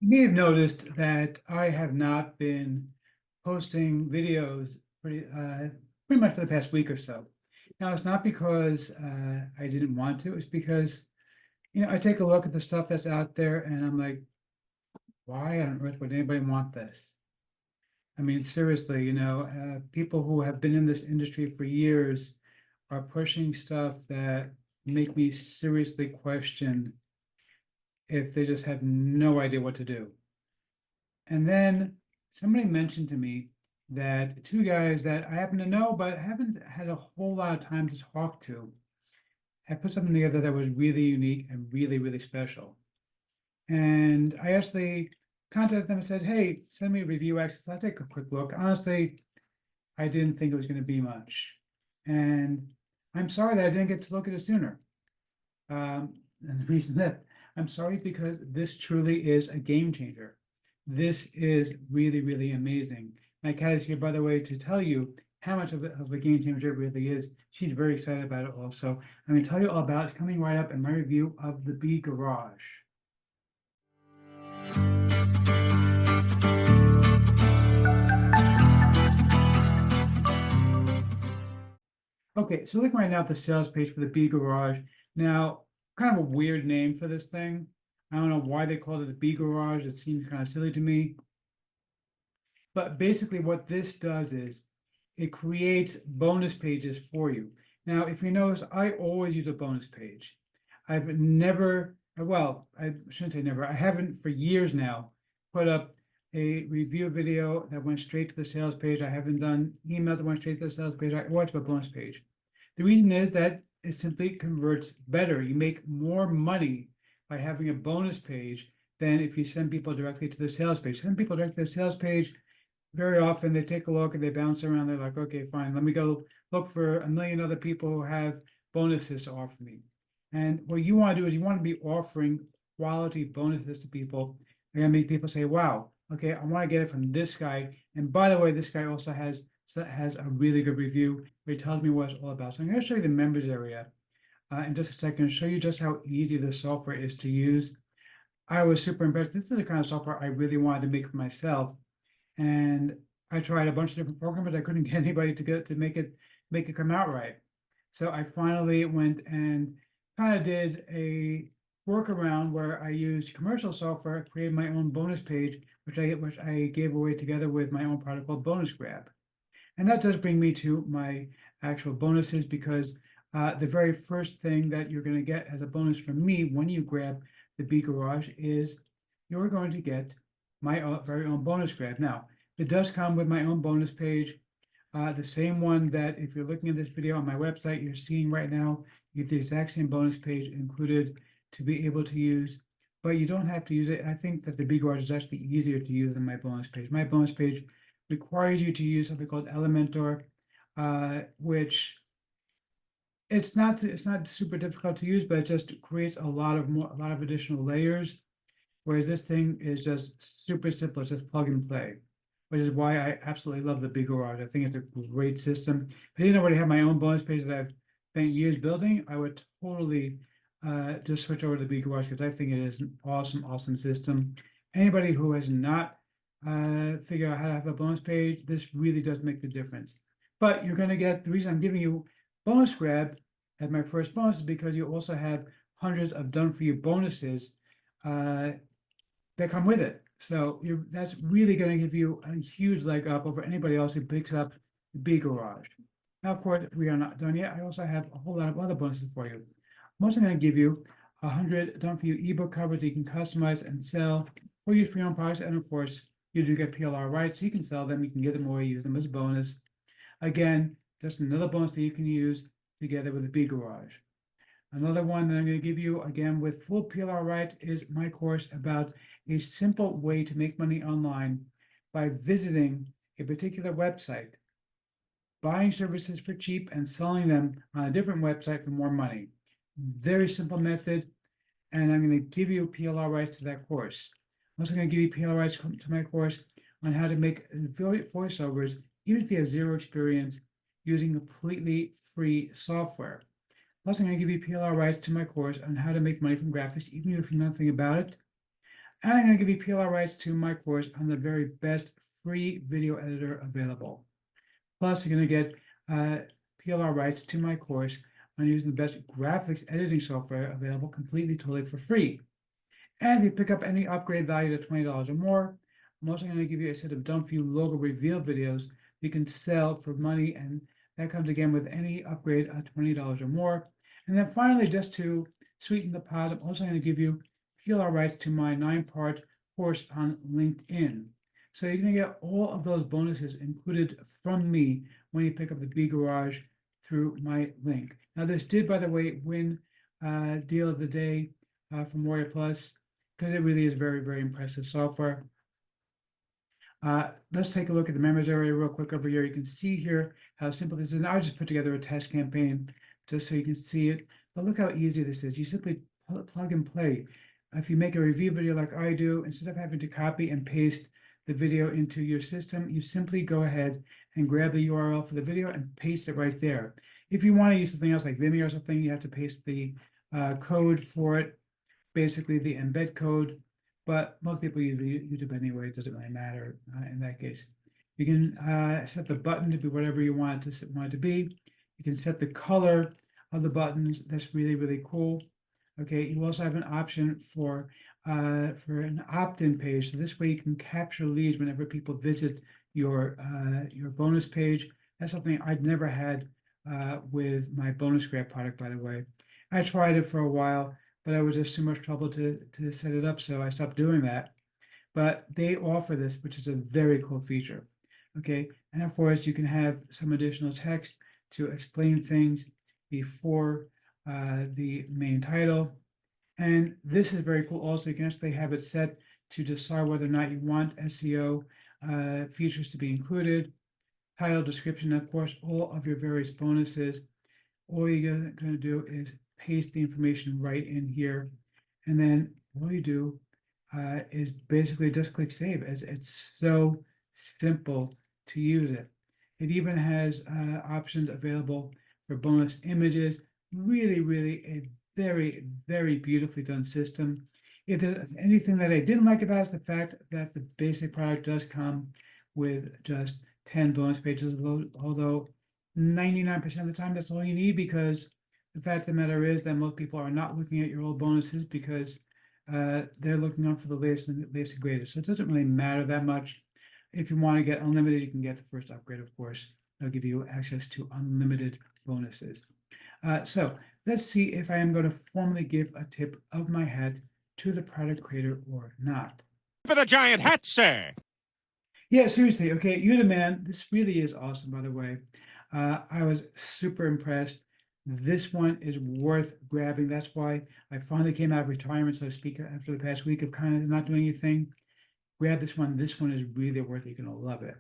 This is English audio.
You may have noticed that I have not been posting videos pretty much for the past week or so. Now, it's not because I didn't want to, it's because, I take a look at the stuff that's out there and I'm like, why on earth would anybody want this? I mean, seriously, people who have been in this industry for years are pushing stuff that make me seriously question if they just have no idea what to do. And then somebody mentioned to me that two guys that I happen to know, but haven't had a whole lot of time to talk to, have put something together that was really unique and really, really special. And I actually contacted them and said, hey, send me a review access. I'll take a quick look. Honestly, I didn't think it was going to be much. And I'm sorry that I didn't get to look at it sooner. And the reason that I'm sorry because this truly is a game changer. This is really, really amazing. My cat is here, by the way, to tell you how much of a game changer it really is. She's very excited about it also. I'm going to tell you all about it. It's coming right up in my review of the Bee Garage. Okay, so looking right now at the sales page for the Bee Garage. Now, kind of a weird name for this thing. I don't know why they called it the Bee Garage. It seems kind of silly to me. But basically what this does is it creates bonus pages for you. Now, if you notice, I always use a bonus page. I've never, well, I shouldn't say never, I haven't for years now put up a review video that went straight to the sales page. I haven't done emails that went straight to the sales page. I always put a bonus page. The reason is that it simply converts better. You make more money by having a bonus page than if you send people directly to the sales page. Send people directly to the sales page, very often they take a look and they bounce around. They're like, okay, fine, let me go look for a million other people who have bonuses to offer me. And what you want to do is you want to be offering quality bonuses to people. You're going to make people say, wow, okay, I want to get it from this guy. And by the way, this guy also has a really good review where he tells me what it's all about. So I'm going to show you the members area in just a second, show you just how easy the software is to use. I was super impressed. This is the kind of software I really wanted to make for myself. And I tried a bunch of different programs, but I couldn't get anybody to make it come out right. So I finally went and kind of did a workaround where I used commercial software, created my own bonus page, which I gave away together with my own product called Bonus Grab. And that does bring me to my actual bonuses because the very first thing that you're going to get as a bonus from me when you grab the Bee Garage is you're going to get my very own bonus grab. Now, it does come with my own bonus page, the same one that if you're looking at this video on my website, you're seeing right now, you get the exact same bonus page included to be able to use, but you don't have to use it. I think that the Bee Garage is actually easier to use than my bonus page. My bonus page requires you to use something called Elementor, which it's not super difficult to use, but it just creates a lot of additional layers. Whereas this thing is just super simple, it's just plug and play, which is why I absolutely love the Bee Garage. I think it's a great system. If I didn't already have my own bonus page that I've spent years building, I would totally just switch over to the Bee Garage because I think it is an awesome, awesome system. Anybody who has not figured out how to have a bonus page, this really does make the difference. But you're going to get, the reason I'm giving you Bonus Grab as my first bonus is because you also have hundreds of done-for-you bonuses that come with it. So that's really going to give you a huge leg up over anybody else who picks up the Bee Garage. Now, of course, we are not done yet. I also have a whole lot of other bonuses for you. I'm also going to give you 100 done-for-you ebook covers that you can customize and sell or use for your own products. And of course, you do get PLR rights, so you can sell them. You can give them away, use them as a bonus. Again, just another bonus that you can use together with the Bee Garage. Another one that I'm going to give you, again, with full PLR rights, is my course about a simple way to make money online by visiting a particular website, buying services for cheap, and selling them on a different website for more money. Very simple method, and I'm going to give you PLR rights to that course. I'm also going to give you PLR rights to my course on how to make affiliate voiceovers, even if you have zero experience, using completely free software. Plus, I'm going to give you PLR rights to my course on how to make money from graphics, even if you know nothing about it. And I'm going to give you PLR rights to my course on the very best free video editor available. Plus, you're going to get PLR rights to my course on using the best graphics editing software available completely, totally for free. And if you pick up any upgrade value to $20 or more, I'm also going to give you a set of Done For You logo reveal videos you can sell for money, and that comes again with any upgrade at $20 or more. And then finally, just to sweeten the pot, I'm also going to give you PLR rights to my 9-part course on LinkedIn. So you're going to get all of those bonuses included from me when you pick up the B Garage through my link. Now, this did, by the way, win Deal of the Day from Warrior Plus, because it really is very, very impressive software. Let's take a look at the members area real quick over here. You can see here how simple this is. And I just put together a test campaign just so you can see it. But look how easy this is. You simply plug and play. If you make a review video like I do, instead of having to copy and paste the video into your system, you simply go ahead and grab the URL for the video and paste it right there. If you want to use something else like Vimeo or something, you have to paste the code for it, basically the embed code. But most people use YouTube anyway. It doesn't really matter in that case. You can set the button to be whatever you want it to be. You can set the color of the buttons. That's really, really cool. Okay, you also have an option for an opt-in page. So this way you can capture leads whenever people visit your bonus page. That's something I'd never had with my bonus grad product, by the way. I tried it for a while, but it was just too much trouble to set it up, so I stopped doing that. But they offer this, which is a very cool feature. Okay, and of course you can have some additional text to explain things before the main title. And this is very cool also. You can actually have it set to decide whether or not you want SEO features to be included. Title, description, of course, all of your various bonuses. All you're going to do is paste the information right in here. And then all you do is basically just click save, as it's so simple to use it. It even has options available for bonus images. Really, really a very, very beautifully done system. If there's anything that I didn't like about it, is the fact that the basic product does come with just 10 bonus pages, although 99% of the time that's all you need, because the fact of the matter is that most people are not looking at your old bonuses because they're looking up for the latest and greatest. So it doesn't really matter that much. If you want to get unlimited, you can get the first upgrade, of course. They'll give you access to unlimited bonuses. So let's see if I am going to formally give a tip of my hat to the product creator or not. For the giant hat, sir. Yeah, seriously. Okay, you're the man. This really is awesome, by the way. I was super impressed. This one is worth grabbing. That's why I finally came out of retirement, so to speak, after the past week of kind of not doing anything. Grab this one. This one is really worth it. You're going to love it.